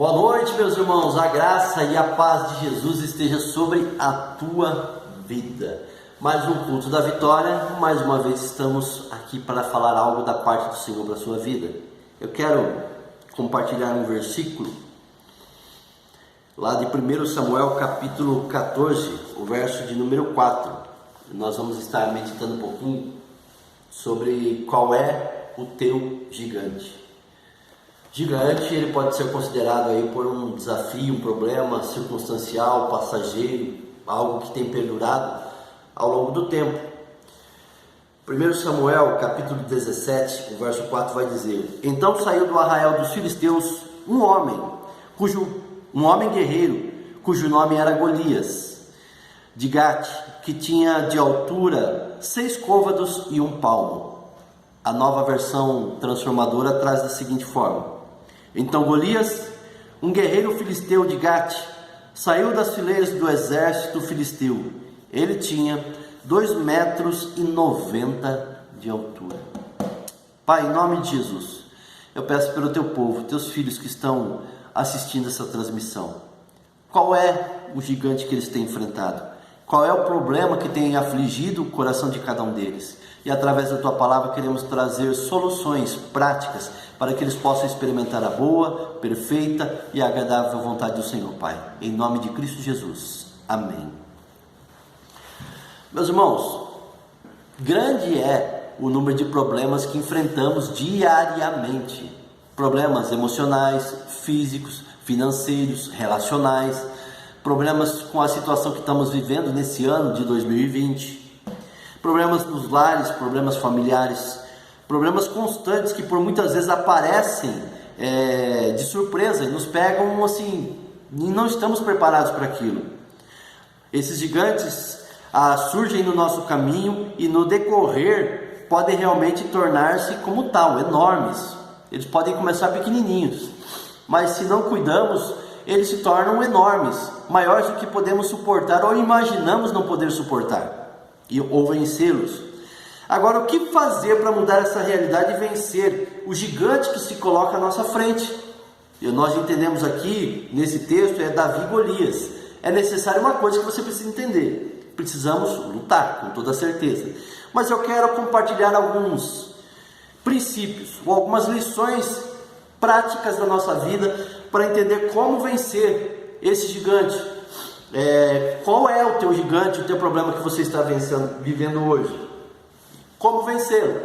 Boa noite, meus irmãos. A graça e a paz de Jesus esteja sobre a tua vida. Mais um culto da vitória. Mais uma vez estamos aqui para falar algo da parte do Senhor para a sua vida. Eu quero compartilhar um versículo lá de 1 Samuel capítulo 14, o verso de número 4. Nós vamos estar meditando um pouquinho sobre qual é o teu gigante. Gigante, ele pode ser considerado aí por um desafio, um problema circunstancial, passageiro, algo que tem perdurado ao longo do tempo. 1 Samuel capítulo 17, o verso 4 vai dizer: Então saiu do arraial dos filisteus um homem guerreiro, cujo nome era Golias, de Gate, que tinha de altura 6 côvados e 1 palmo. A nova versão transformadora traz da seguinte forma: Então Golias, um guerreiro filisteu de Gate, saiu das fileiras do exército filisteu. Ele tinha 2,90 metros de altura. Pai, em nome de Jesus, eu peço pelo teu povo, teus filhos que estão assistindo essa transmissão. Qual é o gigante que eles têm enfrentado? Qual é o problema que tem afligido o coração de cada um deles? E através da tua palavra queremos trazer soluções práticas para que eles possam experimentar a boa, perfeita e agradável vontade do Senhor, Pai. Em nome de Cristo Jesus. Amém. Meus irmãos, grande é o número de problemas que enfrentamos diariamente. Problemas emocionais, físicos, financeiros, relacionais, problemas com a situação que estamos vivendo nesse ano de 2020. Problemas nos lares, problemas familiares, problemas constantes que por muitas vezes aparecem de surpresa e nos pegam assim, e não estamos preparados para aquilo. Esses gigantes surgem no nosso caminho e no decorrer podem realmente tornar-se como tal, enormes. Eles podem começar pequenininhos, mas se não cuidamos, eles se tornam enormes, maiores do que podemos suportar ou imaginamos não poder suportar ou vencê-los. Agora, o que fazer para mudar essa realidade e vencer o gigante que se coloca à nossa frente? E nós entendemos aqui, nesse texto, Davi e Golias. É necessário uma coisa que você precisa entender: precisamos lutar, com toda certeza. Mas eu quero compartilhar alguns princípios, ou algumas lições práticas da nossa vida, para entender como vencer esse gigante. Qual é o teu gigante, o teu problema que você está vivendo hoje? Como vencê-lo?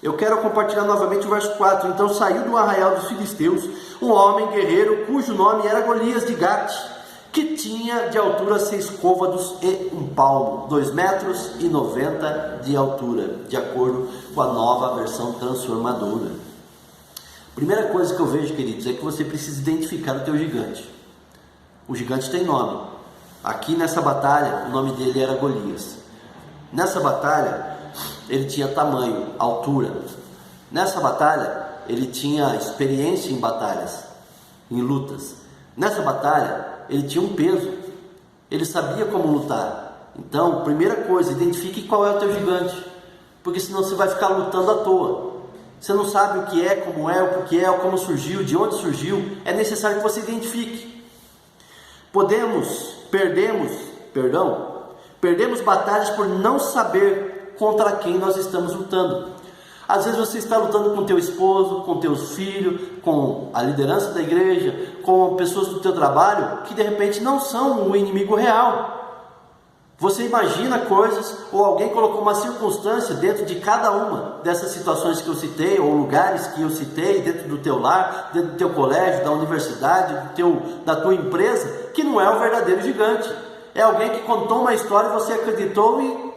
Eu quero compartilhar novamente o verso 4. Então saiu do arraial dos filisteus um homem guerreiro, cujo nome era Golias de Gate, que tinha de altura 6 côvados e 1 palmo, 2,90 metros de altura, de acordo com a nova versão transformadora. Primeira coisa que eu vejo, queridos, é que você precisa identificar o teu gigante. O gigante tem nome. Aqui nessa batalha, o nome dele era Golias. Nessa batalha, ele tinha tamanho, altura. Nessa batalha, ele tinha experiência em batalhas, em lutas. Nessa batalha, ele tinha um peso. Ele sabia como lutar. Então, primeira coisa, identifique qual é o teu gigante. Porque senão você vai ficar lutando à toa. Você não sabe o que é, como é, o porquê é, como surgiu, de onde surgiu. É necessário que você identifique. Perdemos batalhas por não saber contra quem nós estamos lutando. Às vezes você está lutando com teu esposo, com teus filhos, com a liderança da igreja, com pessoas do teu trabalho que de repente não são o inimigo real. Você imagina coisas, ou alguém colocou uma circunstância dentro de cada uma dessas situações que eu citei, ou lugares que eu citei, dentro do teu lar, dentro do teu colégio, da universidade, da tua empresa, que não é o verdadeiro gigante. É alguém que contou uma história e você acreditou e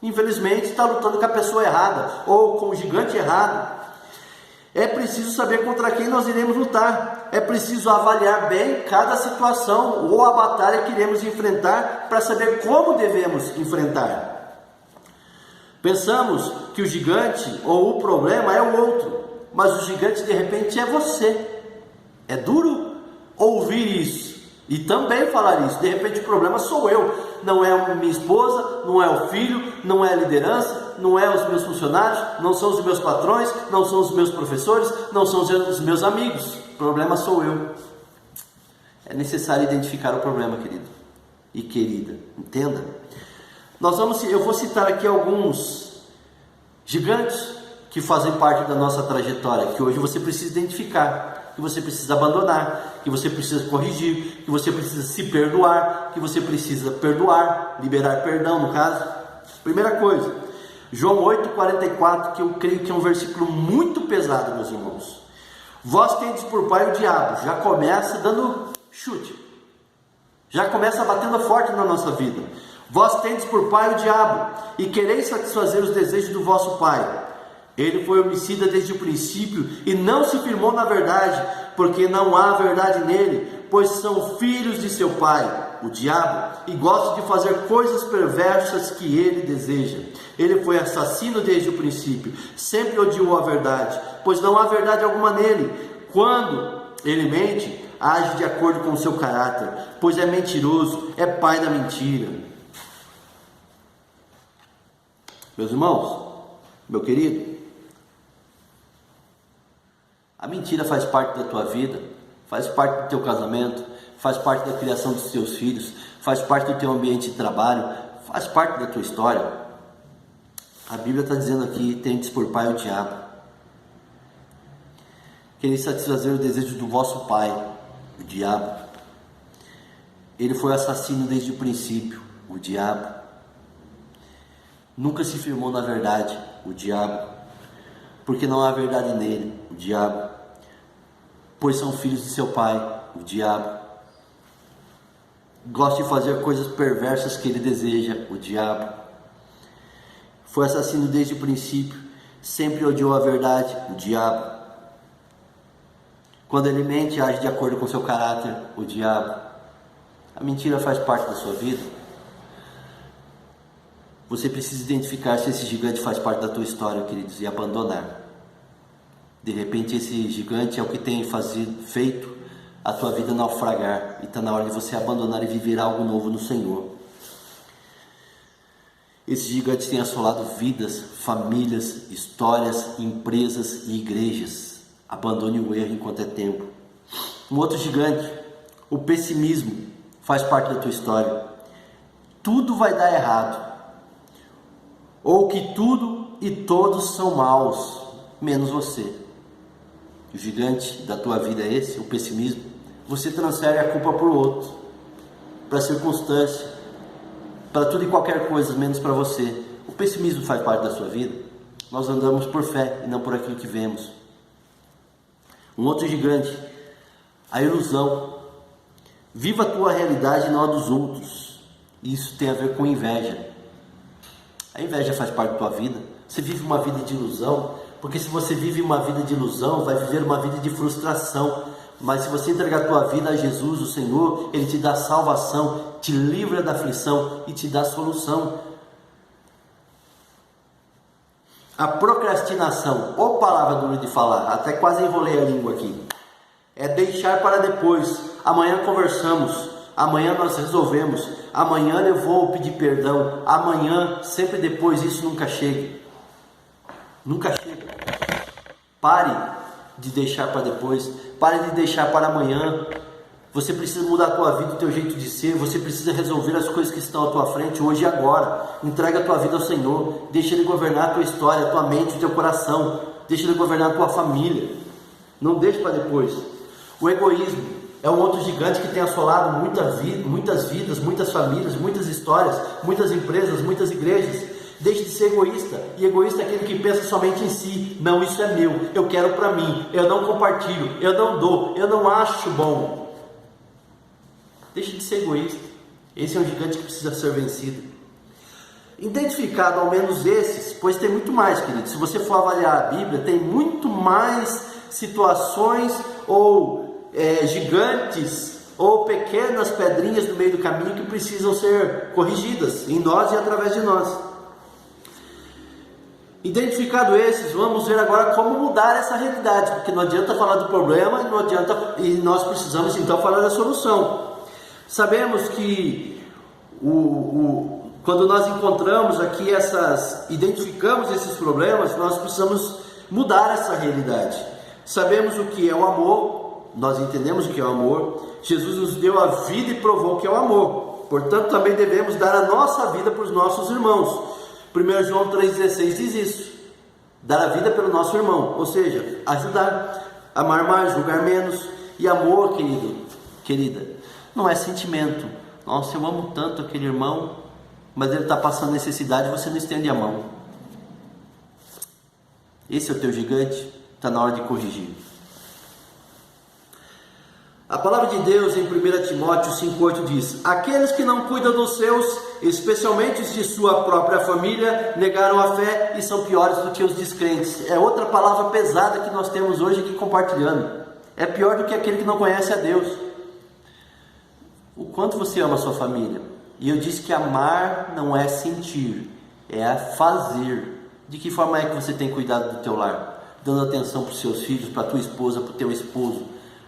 infelizmente está lutando com a pessoa errada, ou com o gigante errado. É preciso saber contra quem nós iremos lutar. É preciso avaliar bem cada situação ou a batalha que iremos enfrentar para saber como devemos enfrentar. Pensamos que o gigante ou o problema é o outro, mas o gigante de repente é você. É duro ouvir isso e também falar isso. De repente o problema sou eu. Não é a minha esposa, não é o filho, não é a liderança, não é os meus funcionários, não são os meus patrões, não são os meus professores, não são os meus amigos. O problema sou eu. É necessário identificar o problema, querido e querida. Entenda? Eu vou citar aqui alguns gigantes que fazem parte da nossa trajetória, que hoje você precisa identificar, que você precisa abandonar, que você precisa corrigir, que você precisa se perdoar, que você precisa perdoar, liberar perdão no caso. Primeira coisa, João 8,44, que eu creio que é um versículo muito pesado, meus irmãos. Vós tendes por pai o diabo. Já começa dando chute, já começa batendo forte na nossa vida. Vós tendes por pai o diabo, e quereis satisfazer os desejos do vosso pai. Ele foi homicida desde o princípio e não se firmou na verdade, porque não há verdade nele, pois são filhos de seu pai, o diabo, e gosta de fazer coisas perversas que ele deseja. Ele foi assassino desde o princípio, sempre odiou a verdade, pois não há verdade alguma nele. Quando ele mente, age de acordo com o seu caráter, pois é mentiroso, é pai da mentira. Meus irmãos, meu querido, a mentira faz parte da tua vida, faz parte do teu casamento, faz parte da criação dos teus filhos, faz parte do teu ambiente de trabalho, faz parte da tua história. A Bíblia está dizendo aqui: tendes por pai o diabo. Quereis satisfazer o desejo do vosso pai, o diabo. Ele foi assassino desde o princípio, o diabo. Nunca se firmou na verdade, o diabo, porque não há verdade nele, o diabo. Pois são filhos de seu pai, o diabo. Gosta de fazer coisas perversas que ele deseja, o diabo. Foi assassino desde o princípio, sempre odiou a verdade, o diabo. Quando ele mente, age de acordo com seu caráter, o diabo. A mentira faz parte da sua vida. Você precisa identificar se esse gigante faz parte da tua história, queridos, e abandonar. De repente esse gigante é o que tem feito a tua vida naufragar, e está na hora de você abandonar e viver algo novo no Senhor. Esses gigantes têm assolado vidas, famílias, histórias, empresas e igrejas. Abandone o erro enquanto é tempo. Um outro gigante, o pessimismo, faz parte da tua história. Tudo vai dar errado, ou que tudo e todos são maus, menos você. O gigante da tua vida é esse, o pessimismo. Você transfere a culpa para o outro, para a circunstância, para tudo e qualquer coisa, menos para você. O pessimismo faz parte da sua vida. Nós andamos por fé e não por aquilo que vemos. Um outro gigante, a ilusão. Viva a tua realidade e não a dos outros. Isso tem a ver com inveja. A inveja faz parte da tua vida. Você vive uma vida de ilusão, porque se você vive uma vida de ilusão, vai viver uma vida de frustração. Mas se você entregar a tua vida a Jesus, o Senhor, Ele te dá salvação, te livra da aflição e te dá solução. A procrastinação, ou palavra dura de falar, até quase enrolei a língua aqui, é deixar para depois. Amanhã conversamos, amanhã nós resolvemos, amanhã eu vou pedir perdão, amanhã, sempre depois. Isso nunca chega. Nunca chega. Pare de deixar para depois, pare de deixar para amanhã. Você precisa mudar a tua vida, o teu jeito de ser. Você precisa resolver as coisas que estão à tua frente hoje e agora. Entrega a tua vida ao Senhor, deixa Ele governar a tua história, a tua mente, o teu coração. Deixa Ele governar a tua família. Não deixe para depois. O egoísmo é um outro gigante que tem assolado muitas vidas, muitas famílias, muitas histórias, muitas empresas, muitas igrejas. Deixe de ser egoísta. E egoísta é aquele que pensa somente em si. Não, isso é meu, eu quero para mim, eu não compartilho, eu não dou, eu não acho bom. Deixe de ser egoísta. Esse é um gigante que precisa ser vencido. Identificado ao menos esses, pois tem muito mais, querido. Se você for avaliar a Bíblia, tem muito mais situações ou gigantes ou pequenas pedrinhas no meio do caminho que precisam ser corrigidas em nós e através de nós. Identificado esses, vamos ver agora como mudar essa realidade, porque não adianta falar do problema, não adianta, e nós precisamos então falar da solução. Sabemos que quando nós encontramos aqui identificamos esses problemas, nós precisamos mudar essa realidade. Sabemos o que é o amor, nós entendemos o que é o amor. Jesus nos deu a vida e provou o que é o amor. Portanto, também devemos dar a nossa vida para os nossos irmãos. 1 João 3,16 diz isso. Dar a vida pelo nosso irmão, ou seja, ajudar, amar mais, julgar menos. E amor, querido, querida, não é sentimento. Nossa, eu amo tanto aquele irmão, mas ele está passando necessidade e você não estende a mão. Esse é o teu gigante, está na hora de corrigir. A palavra de Deus em 1 Timóteo 5,8 diz: aqueles que não cuidam dos seus, especialmente os de sua própria família, negaram a fé e são piores do que os descrentes. É outra palavra pesada que nós temos hoje aqui compartilhando. É pior do que aquele que não conhece a Deus. O quanto você ama a sua família? E eu disse que amar não é sentir, é fazer. De que forma é que você tem cuidado do teu lar? Dando atenção para os seus filhos, para a tua esposa, para o teu esposo,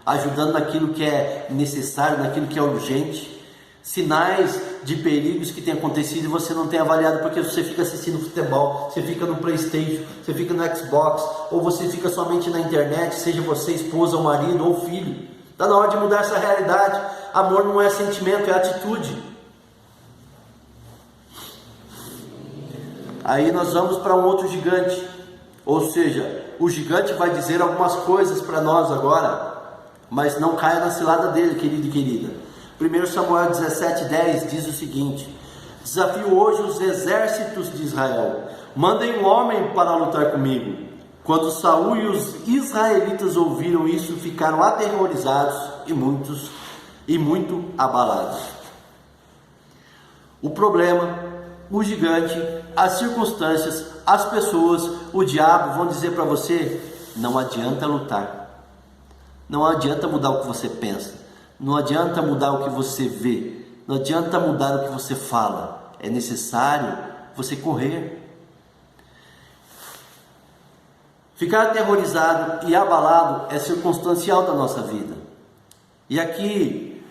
ajudando naquilo que é necessário, naquilo que é urgente. Sinais de perigos que tem acontecido e você não tem avaliado, porque você fica assistindo futebol, você fica no PlayStation, você fica no Xbox, ou você fica somente na internet, seja você esposa ou marido ou filho. Está na hora de mudar essa realidade. Amor não é sentimento, é atitude. Aí nós vamos para um outro gigante, ou seja, o gigante vai dizer algumas coisas para nós agora, mas não caia na cilada dele, querido e querida. 1 Samuel 17,10 diz o seguinte: desafio hoje os exércitos de Israel, mandem um homem para lutar comigo. Quando Saul e os israelitas ouviram isso, ficaram aterrorizados e muito abalados. O problema, o gigante, as circunstâncias, as pessoas, o diabo vão dizer para você: não adianta lutar, não adianta mudar o que você pensa, não adianta mudar o que você vê, não adianta mudar o que você fala, é necessário você correr. Ficar aterrorizado e abalado é circunstancial da nossa vida. E aqui,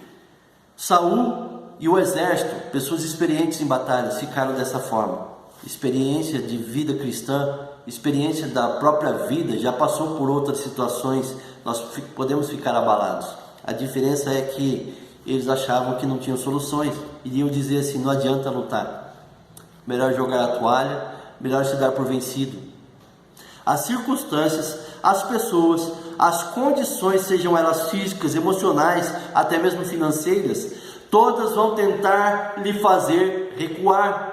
Saul e o exército, pessoas experientes em batalhas, ficaram dessa forma. Experiência de vida cristã, experiência da própria vida, já passou por outras situações, nós podemos ficar abalados. A diferença é que eles achavam que não tinham soluções, iriam dizer assim: não adianta lutar, melhor jogar a toalha, melhor se dar por vencido. As circunstâncias, as pessoas, as condições, sejam elas físicas, emocionais, até mesmo financeiras, todas vão tentar lhe fazer recuar.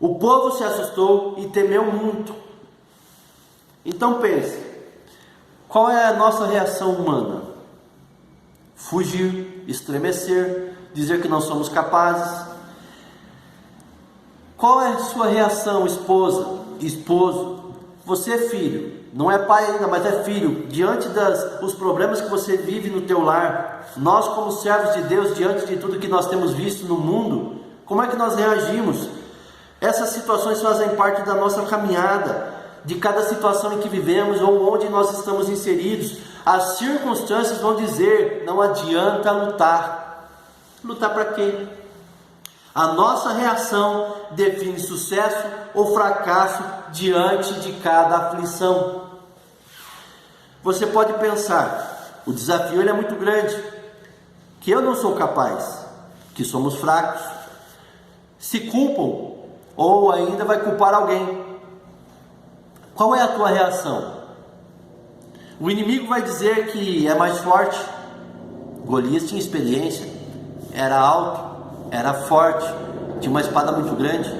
O povo se assustou e temeu muito. Então pense, qual é a nossa reação humana? Fugir, estremecer, dizer que não somos capazes. Qual é a sua reação, esposa, esposo? Você é filho, não é pai ainda, mas é filho, diante dos problemas que você vive no teu lar. Nós, como servos de Deus, diante de tudo que nós temos visto no mundo, como é que nós reagimos? Essas situações fazem parte da nossa caminhada, de cada situação em que vivemos ou onde nós estamos inseridos. As circunstâncias vão dizer: não adianta lutar. Lutar para quê? A nossa reação define sucesso ou fracasso diante de cada aflição. Você pode pensar: o desafio ele é muito grande, que eu não sou capaz, que somos fracos. Se culpam ou ainda vai culpar alguém. Qual é a tua reação? O inimigo vai dizer que é mais forte. Golias tinha experiência, era alto, era forte, tinha uma espada muito grande.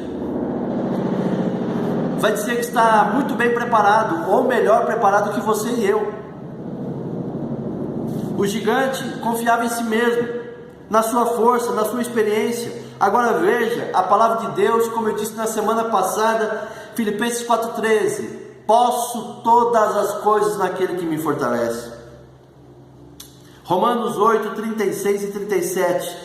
Vai dizer que está muito bem preparado, ou melhor preparado que você e eu. O gigante confiava em si mesmo, na sua força, na sua experiência. Agora veja a palavra de Deus, como eu disse na semana passada, Filipenses 4,13: posso todas as coisas naquele que me fortalece. Romanos 8, 36 e 37: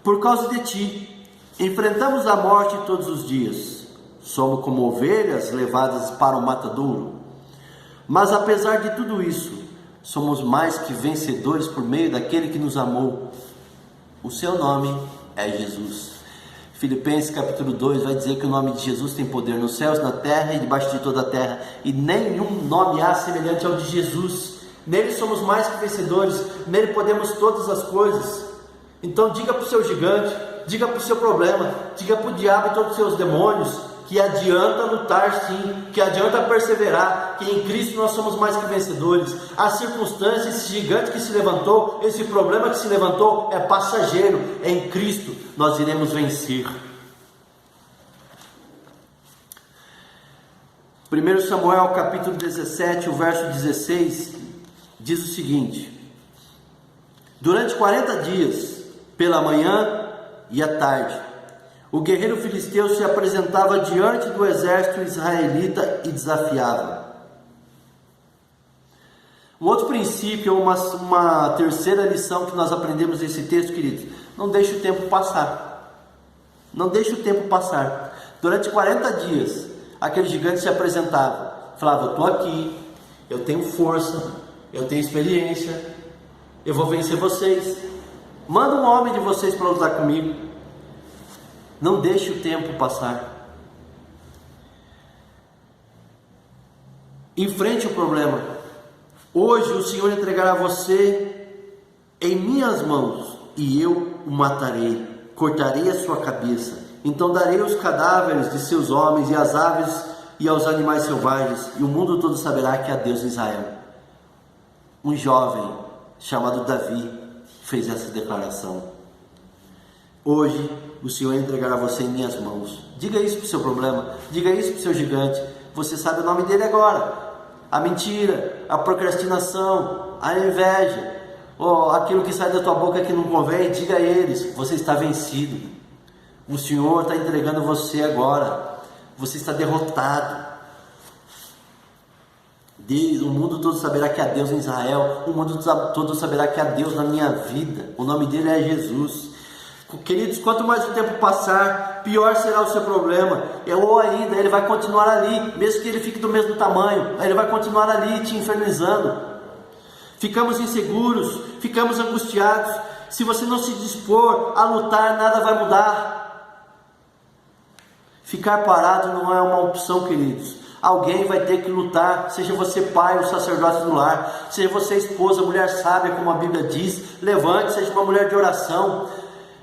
por causa de ti, enfrentamos a morte todos os dias. Somos como ovelhas levadas para o matadouro. Mas apesar de tudo isso, somos mais que vencedores por meio daquele que nos amou. O seu nome é Jesus. Filipenses capítulo 2 vai dizer que o nome de Jesus tem poder nos céus, na terra e debaixo de toda a terra, e nenhum nome há semelhante ao de Jesus. Nele somos mais que vencedores, nele podemos todas as coisas. Então diga para o seu gigante, diga para o seu problema, diga para o diabo e todos os seus demônios, que adianta lutar sim, que adianta perseverar, que em Cristo nós somos mais que vencedores. A circunstância, esse gigante que se levantou, esse problema que se levantou é passageiro, é em Cristo nós iremos vencer. 1 Samuel capítulo 17, o verso 16, diz o seguinte: durante 40 dias, pela manhã e à tarde, o guerreiro filisteu se apresentava diante do exército israelita e desafiava. Um outro princípio, uma terceira lição que nós aprendemos nesse texto, queridos: não deixe o tempo passar. Não deixe o tempo passar. Durante 40 dias, aquele gigante se apresentava, falava: eu estou aqui, eu tenho força, eu tenho experiência, eu vou vencer vocês. Manda um homem de vocês para lutar comigo. Não deixe o tempo passar. Enfrente o problema. Hoje o Senhor entregará você em minhas mãos, e eu o matarei, cortarei a sua cabeça. Então darei os cadáveres de seus homens e as aves e aos animais selvagens, e o mundo todo saberá que há Deus em Israel. Um jovem chamado Davi fez essa declaração. Hoje o Senhor entregará você em minhas mãos. Diga isso para o seu problema, diga isso para o seu gigante. Você sabe o nome dele agora: a mentira, a procrastinação, a inveja, ou aquilo que sai da tua boca que não convém. Diga a eles: você está vencido. O Senhor está entregando você agora. Você está derrotado. O mundo todo saberá que há Deus em Israel. O mundo todo saberá que há Deus na minha vida. O nome dele é Jesus. Queridos, quanto mais o tempo passar, pior será o seu problema. Ou ainda, ele vai continuar ali, mesmo que ele fique do mesmo tamanho, ele vai continuar ali te infernizando. Ficamos inseguros, ficamos angustiados. Se você não se dispor a lutar, nada vai mudar. Ficar parado não é uma opção, queridos. Alguém vai ter que lutar, seja você pai ou sacerdote do lar, seja você esposa, mulher sábia, como a Bíblia diz. Levante, seja uma mulher de oração.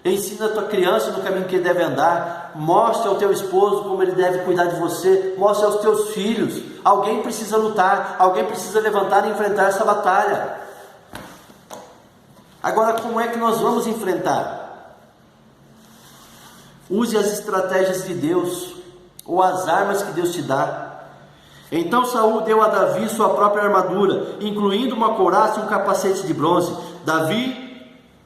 Ensina a tua criança no caminho que ele deve andar. Mostre ao teu esposo como ele deve cuidar de você. Mostre aos teus filhos. Alguém precisa lutar, alguém precisa levantar e enfrentar essa batalha. Agora, como é que nós vamos enfrentar? Use as estratégias de Deus, ou as armas que Deus te dá. Então Saul deu a Davi sua própria armadura, incluindo uma couraça e um capacete de bronze. Davi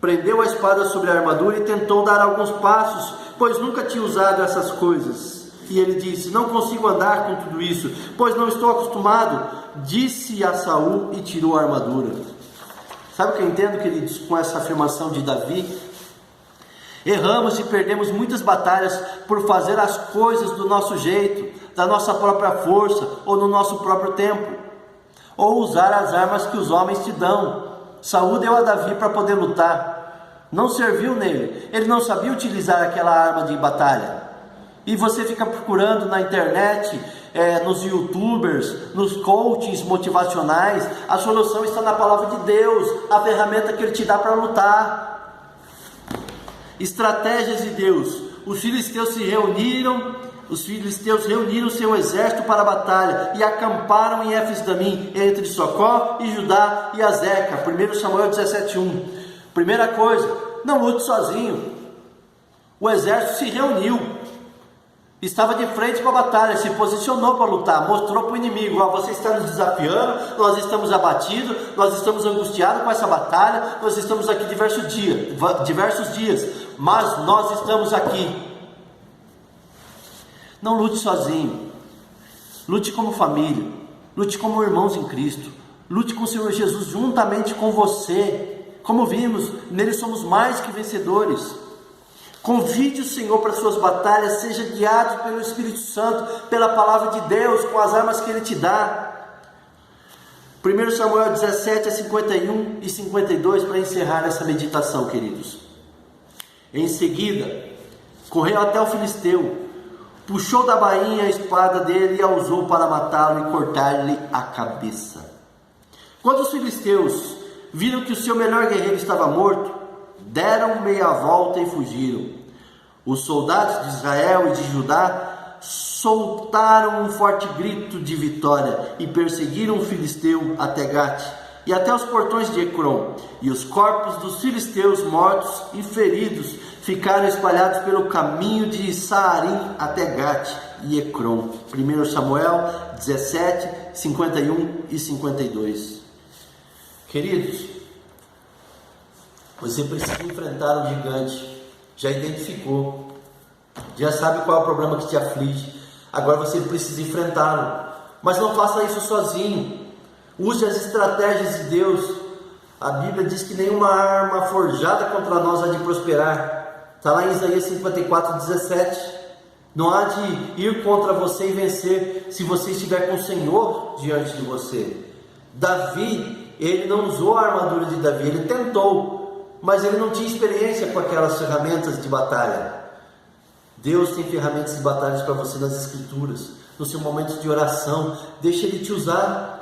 prendeu a espada sobre a armadura e tentou dar alguns passos, pois nunca tinha usado essas coisas. E ele disse: não consigo andar com tudo isso, pois não estou acostumado. Disse a Saul e tirou a armadura. Sabe o que eu entendo, queridos, com essa afirmação de Davi? Erramos e perdemos muitas batalhas por fazer as coisas do nosso jeito, da nossa própria força ou no nosso próprio tempo, ou usar as armas que os homens te dão. Saul deu a Davi para poder lutar, não serviu nele, ele não sabia utilizar aquela arma de batalha. E você fica procurando na internet, nos youtubers, nos coachings motivacionais. A solução está na palavra de Deus, a ferramenta que ele te dá para lutar. Estratégias de Deus. Os filisteus reuniram seu exército para a batalha e acamparam em Éfes-Damim, entre Socó e Judá e Azeca. 1 Samuel 17:1. Primeira coisa, não lute sozinho. O exército se reuniu, estava de frente para a batalha, se posicionou para lutar, mostrou para o inimigo: você está nos desafiando, nós estamos abatidos, nós estamos angustiados com essa batalha, nós estamos aqui diversos dias, mas nós estamos aqui. Não lute sozinho, lute como família, lute como irmãos em Cristo, lute com o Senhor Jesus juntamente com você. Como vimos, nele somos mais que vencedores. Convide o Senhor para suas batalhas, seja guiado pelo Espírito Santo, pela palavra de Deus, com as armas que ele te dá. 1 Samuel 17, 51 e 52, para encerrar essa meditação, queridos. Em seguida, correu até o filisteu, puxou da bainha a espada dele e a usou para matá-lo e cortar-lhe a cabeça. Quando os filisteus viram que o seu melhor guerreiro estava morto, deram meia volta e fugiram. Os soldados de Israel e de Judá soltaram um forte grito de vitória e perseguiram o filisteu até Gate e até os portões de Ecrom. E os corpos dos filisteus mortos e feridos ficaram espalhados pelo caminho de Saarim até Gate e Ecrom. 1 Samuel 17, 51 e 52. Queridos, você precisa enfrentar um gigante. Já identificou, já sabe qual é o problema que te aflige. Agora você precisa enfrentá-lo, mas não faça isso sozinho. Use as estratégias de Deus. A Bíblia diz que nenhuma arma forjada contra nós há de prosperar. Está lá em Isaías 54, 17. Não há de ir contra você e vencer se você estiver com o Senhor diante de você. Davi, ele não usou a armadura de Davi, ele tentou, mas ele não tinha experiência com aquelas ferramentas de batalha. Deus tem ferramentas de batalha para você nas Escrituras, no seu momento de oração. Deixa Ele te usar.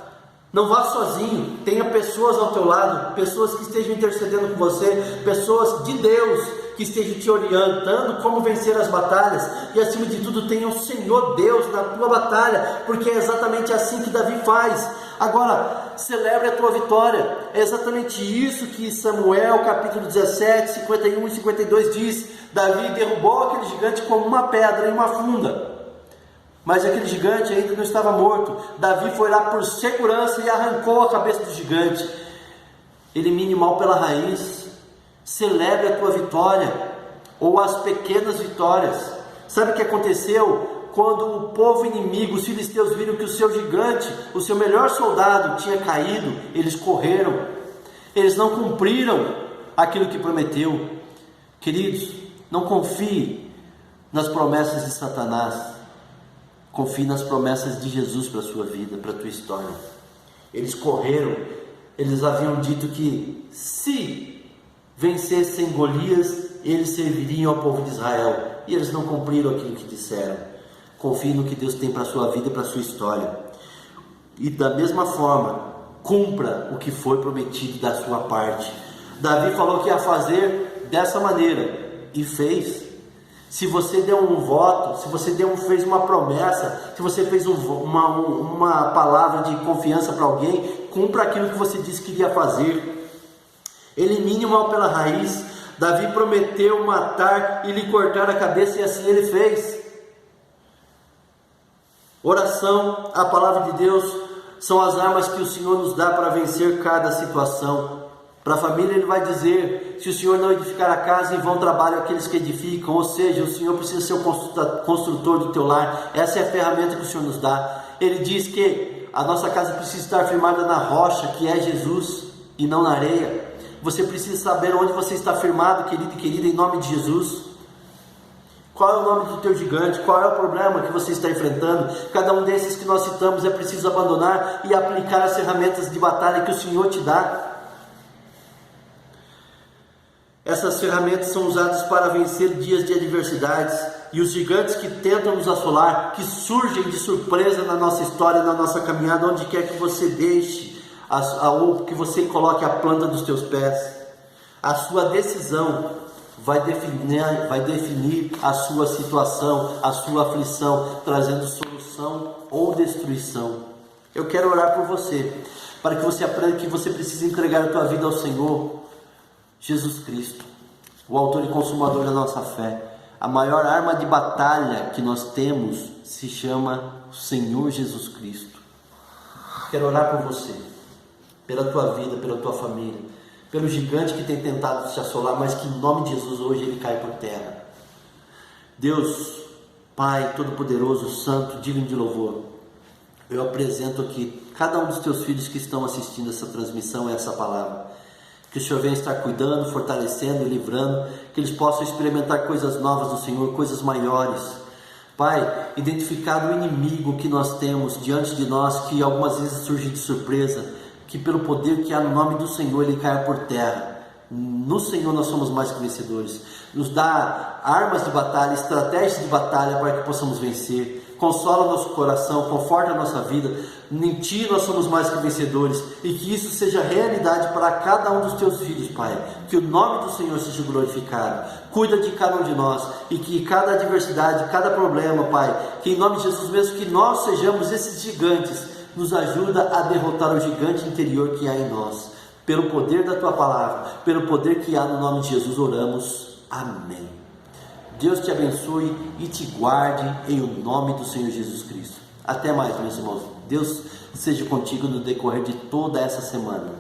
Não vá sozinho, tenha pessoas ao teu lado, pessoas que estejam intercedendo com você, pessoas de Deus que estejam te orientando como vencer as batalhas, e acima de tudo tenha o Senhor Deus na tua batalha, porque é exatamente assim que Davi faz. Agora, celebre a tua vitória. É exatamente isso que Samuel capítulo 17, 51 e 52 diz. Davi derrubou aquele gigante com uma pedra e uma funda, mas aquele gigante ainda não estava morto. Davi foi lá por segurança e arrancou a cabeça do gigante. Elimine o mal pela raiz. Celebre a tua vitória, ou as pequenas vitórias. Sabe o que aconteceu? Quando o povo inimigo, os filisteus, viram que o seu gigante, o seu melhor soldado, tinha caído, eles correram. Eles não cumpriram aquilo que prometeu. Queridos, não confie nas promessas de Satanás. Confie nas promessas de Jesus para a sua vida, para a tua história. Eles correram. Eles haviam dito que se vencessem Golias, eles serviriam ao povo de Israel. E eles não cumpriram aquilo que disseram. Confie no que Deus tem para a sua vida e para a sua história. E da mesma forma, cumpra o que foi prometido da sua parte. Davi falou que ia fazer dessa maneira, e fez. Se você deu um voto, se você fez uma promessa, se você fez uma palavra de confiança para alguém, cumpra aquilo que você disse que iria fazer. Elimine o mal pela raiz. Davi prometeu matar e lhe cortar a cabeça, e assim ele fez. Oração, a palavra de Deus, são as armas que o Senhor nos dá para vencer cada situação. Para a família ele vai dizer: se o Senhor não edificar a casa, em vão trabalham aqueles que edificam. Ou seja, o Senhor precisa ser o construtor do teu lar. Essa é a ferramenta que o Senhor nos dá. Ele diz que a nossa casa precisa estar firmada na rocha, que é Jesus, e não na areia. Você precisa saber onde você está firmado, querido e querida, em nome de Jesus. Qual é o nome do teu gigante? Qual é o problema que você está enfrentando? Cada um desses que nós citamos é preciso abandonar e aplicar as ferramentas de batalha que o Senhor te dá. Essas ferramentas são usadas para vencer dias de adversidades, e os gigantes que tentam nos assolar, que surgem de surpresa na nossa história, na nossa caminhada, onde quer que você deixe, ou que você coloque a planta dos teus pés. A sua decisão vai definir a sua situação, a sua aflição, trazendo solução ou destruição. Eu quero orar por você, para que você aprenda que você precisa entregar a tua vida ao Senhor Jesus Cristo, o autor e consumador da nossa fé. A maior arma de batalha que nós temos se chama Senhor Jesus Cristo. Quero orar por você, pela tua vida, pela tua família, pelo gigante que tem tentado te assolar, mas que em nome de Jesus hoje ele cai por terra. Deus, Pai Todo-Poderoso, Santo, digno de louvor, eu apresento aqui cada um dos teus filhos que estão assistindo essa transmissão, essa palavra. Que o Senhor venha estar cuidando, fortalecendo e livrando, que eles possam experimentar coisas novas do Senhor, coisas maiores. Pai, identificar o inimigo que nós temos diante de nós, que algumas vezes surge de surpresa, que pelo poder que há no nome do Senhor, ele caia por terra. No Senhor nós somos mais que vencedores. Nos dá armas de batalha, estratégias de batalha para que possamos vencer. consola nosso coração, conforta a nossa vida. Em Ti nós somos mais que vencedores, e que isso seja realidade para cada um dos Teus filhos, Pai. Que o nome do Senhor seja glorificado. Cuida de cada um de nós, e que cada adversidade, cada problema, Pai, que em nome de Jesus, mesmo que nós sejamos esses gigantes, nos ajuda a derrotar o gigante interior que há em nós. Pelo poder da Tua palavra, pelo poder que há no nome de Jesus, oramos. Amém. Deus te abençoe e te guarde em o nome do Senhor Jesus Cristo. Até mais, meus irmãos. Deus seja contigo no decorrer de toda essa semana.